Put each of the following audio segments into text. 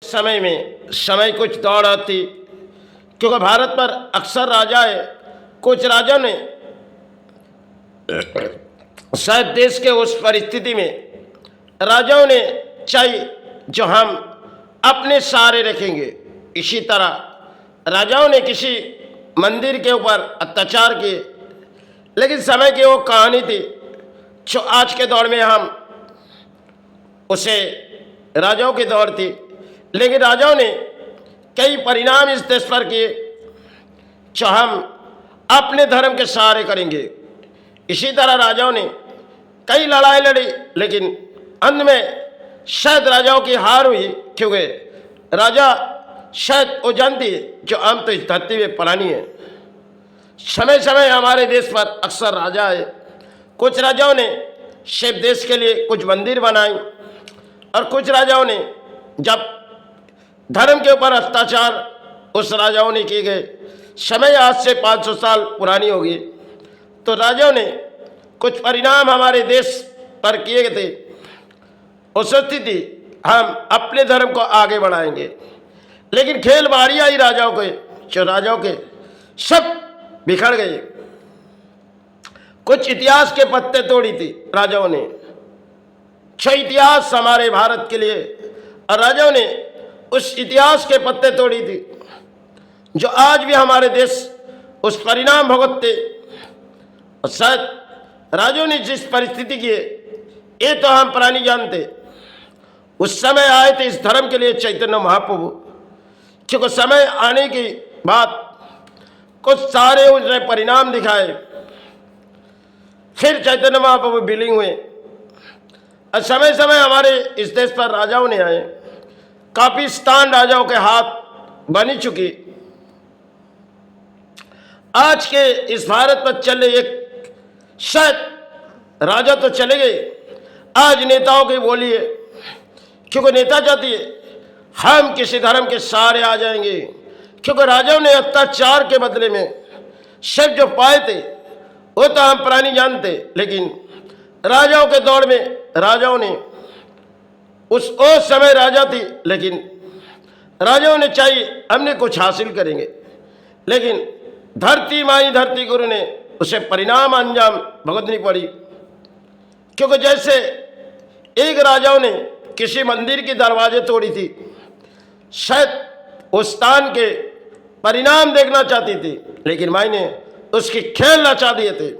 समय में समय कुछ दौड़ आती, क्योंकि भारत पर अक्सर राजा है। कुछ राजा ने शायद देश के उस परिस्थिति में राजाओं ने चाहिए जो हम अपने सहारे रखेंगे। इसी तरह राजाओं ने किसी मंदिर के ऊपर अत्याचार किए, लेकिन समय की वो कहानी थी जो आज के दौर में हम उसे राजाओं की दौर थी, लेकिन राजाओं ने कई परिणाम इस देश पर किए जो हम अपने धर्म के सहारे करेंगे। इसी तरह राजाओं ने कई लड़ाई लड़ी, लेकिन अंत में शायद राजाओं की हार हुई, क्योंकि राजा शायद वो जानती है जो हम तो इस धरती में पुरानी है। समय समय हमारे देश पर अक्सर राजा है। कुछ राजाओं ने सिर्फ देश के लिए कुछ मंदिर बनाए, और कुछ राजाओं ने जब धर्म के ऊपर अत्याचार उस राजाओं ने किए गए, समय आज से 500 साल पुरानी होगी, तो राजाओं ने कुछ परिणाम हमारे देश पर किए गए थे। वो सोचती थी हम अपने धर्म को आगे बढ़ाएंगे, लेकिन खेल बारी आई राजाओं के, जो राजाओं के सब बिखर गए। कुछ इतिहास के पत्ते तोड़ी थी राजाओं ने, जो इतिहास हमारे भारत के लिए, और राजाओं ने उस इतिहास के पत्ते तोड़ी थी जो आज भी हमारे देश उस परिणाम भुगतते। और शायद राजाओं ने जिस परिस्थिति की है, ये तो हम पुरानी जानते। उस समय आए थे इस धर्म के लिए चैतन्य महाप्रभु, क्योंकि समय आने के बाद कुछ सारे उसने परिणाम दिखाए, फिर चैतन्य महाप्रभु विलीन हुए। और समय समय हमारे इस देश पर राजाओं ने आए, काफी स्थान राजाओं के हाथ बनी चुकी। आज के इस भारत पर चले एक शायद राजा तो चले गए, आज नेताओं की बोली है, क्योंकि नेता चाहती है हम किसी धर्म के सहारे आ जाएंगे, क्योंकि राजाओं ने अत्याचार के बदले में सब जो पाए थे वो तो हम पुरानी जानते। लेकिन राजाओं के दौर में राजाओं ने उस समय राजा थी, लेकिन राजाओं ने चाहिए हमने कुछ हासिल करेंगे, लेकिन धरती माई धरती गुरु ने उसे परिणाम अंजाम भुगतनी पड़ी। क्योंकि जैसे एक राजाओं ने किसी मंदिर के दरवाजे तोड़ी थी, शायद उस स्थान के परिणाम देखना चाहती थी, लेकिन माई ने उसकी खेल नचा दिए थे।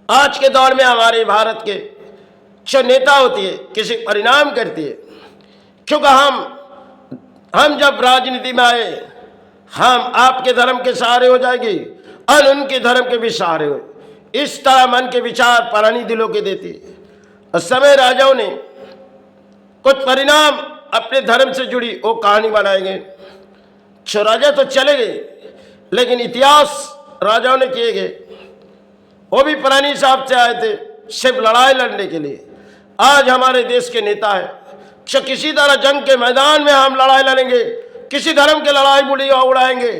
आज के दौर में हमारे भारत के जो नेता होती है किसी परिणाम करती है, क्योंकि हम जब राजनीति में आए हम आपके धर्म के सहारे हो जाएंगे और उनके धर्म के भी सहारे हो, इस तरह मन के विचार पुरानी दिलों के देती। और समय राजाओं ने कुछ परिणाम अपने धर्म से जुड़ी वो कहानी बनाएंगे। जो राजा तो चले गए, लेकिन इतिहास राजाओं ने किए गए, वो भी पुरानी हिसाब से आए थे सिर्फ लड़ाई लड़ने के लिए। आज हमारे देश के नेता है जो किसी तरह जंग के मैदान में हम लड़ाई लड़ेंगे, किसी धर्म के लड़ाई बुढ़ी उड़ाएंगे,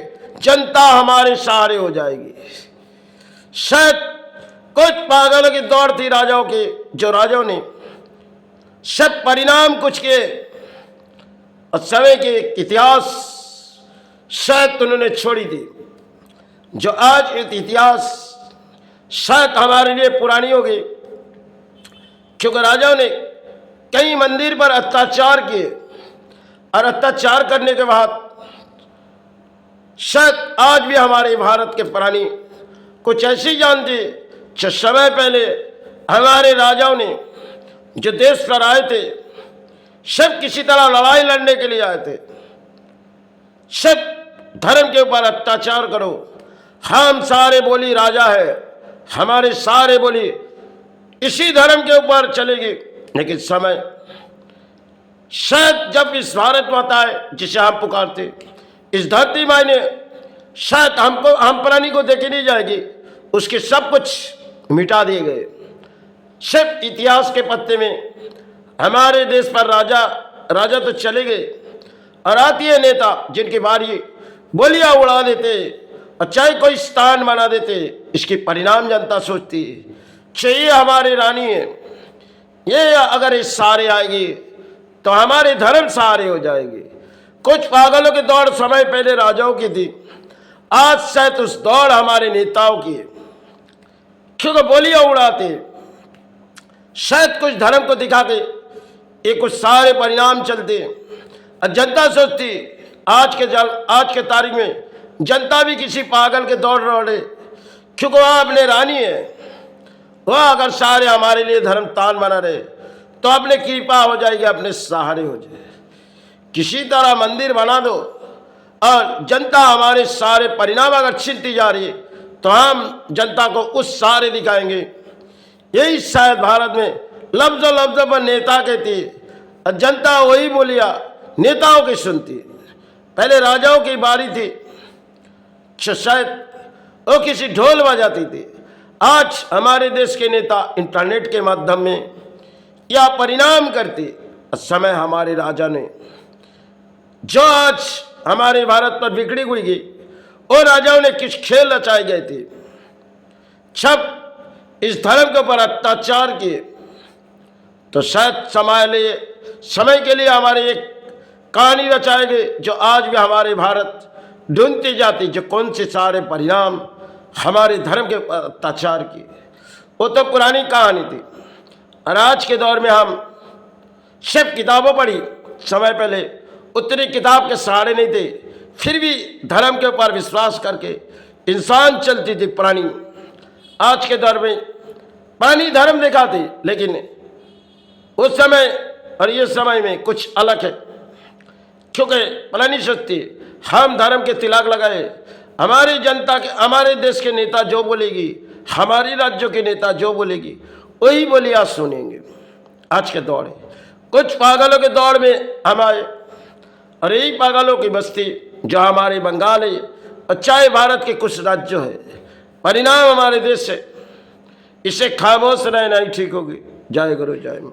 जनता हमारे सहारे हो जाएगी। शायद कुछ पागलों की दौड़ थी राजाओं की, जो राजाओं ने सब परिणाम कुछ किए, और समय के इतिहास शायद उन्होंने छोड़ी थी, जो आज इतिहास शायद हमारे लिए पुरानी हो गई, क्योंकि राजाओं ने कई मंदिर पर अत्याचार किए, और अत्याचार करने के बाद शायद आज भी हमारे भारत के पुरानी कुछ ऐसी जान थी जो समय पहले हमारे राजाओं ने जो देश पर आए थे, सब किसी तरह लड़ाई लड़ने के लिए आए थे। सब धर्म के ऊपर अत्याचार करो, हम सारे बोली राजा है, हमारे सारे बोली इसी धर्म के ऊपर चलेगी। लेकिन समय शायद जब इस भारत माता है जिसे हम पुकारते, इस धरती माई ने शायद हम पुरानी को देखे नहीं जाएगी, उसके सब कुछ मिटा दिए गए। सिर्फ इतिहास के पत्ते में हमारे देश पर राजा तो चले गए, और आती है नेता जिनकी बारी बोलियां उड़ा देते और चाहे कोई स्थान बना देते। इसकी परिणाम जनता सोचती है चाहिए हमारी रानी है, ये अगर इस सारे आएगी तो हमारे धर्म सहारे हो जाएंगे। कुछ पागलों की दौड़ समय पहले राजाओं की थी, आज शायद उस दौड़ हमारे नेताओं की है, क्योंकि बोलियां उड़ाते, शायद कुछ धर्म को दिखा के ये कुछ सारे परिणाम चलते और जनता सोचती आज के तारीख में जनता भी किसी पागल के दौड़ रहे, क्योंकि वह अपने रानी है, वह अगर सारे हमारे लिए धर्म तान बना रहे तो अपने कृपा हो जाएगी, अपने सहारे हो जाए। किसी तरह मंदिर बना दो और जनता हमारे सारे परिणाम अगर छिनती जा रही है तो हम जनता को उस सहारे दिखाएंगे। यही शायद भारत में लफ्ज़ पर नेता कहती है और जनता वही बोलिया नेताओं की सुनती। पहले राजाओं की बारी थी, शायद वो किसी ढोल बजाती थी। आज हमारे देश के नेता इंटरनेट के माध्यम में या परिणाम करते। समय हमारे राजा ने जो आज हमारे भारत पर बिगड़ी हुई गई, और राजाओं ने किस खेल रचाए गए थे, जब इस धर्म के ऊपर अत्याचार किए तो शायद समय के लिए हमारे एक कहानी रचाए गए जो आज भी हमारे भारत ढूंढती जाती, जो कौन से सारे परिणाम हमारे धर्म के अत्याचार किए। वो तो पुरानी कहानी थी। और आज के दौर में हम सिर्फ किताबों पढ़ी, समय पहले उतनी किताब के सहारे नहीं थे, फिर भी धर्म के ऊपर विश्वास करके इंसान चलती थी पुरानी। आज के दौर में पुरानी धर्म दिखाती, लेकिन उस समय और ये समय में कुछ अलग है, क्योंकि पुरानी सोचती हम धर्म के तिलक लगाए, हमारी जनता के, हमारे देश के नेता जो बोलेगी, हमारी राज्यों के नेता जो बोलेगी वही बोली आज सुनेंगे। आज के दौर है, कुछ पागलों के दौड़ में हम आए, और यही पागलों की बस्ती जो हमारे बंगाल है और चाहे भारत के कुछ राज्यों है, परिणाम हमारे देश से, इसे खामोश रहना ही ठीक होगी। जय गुरु जय मां।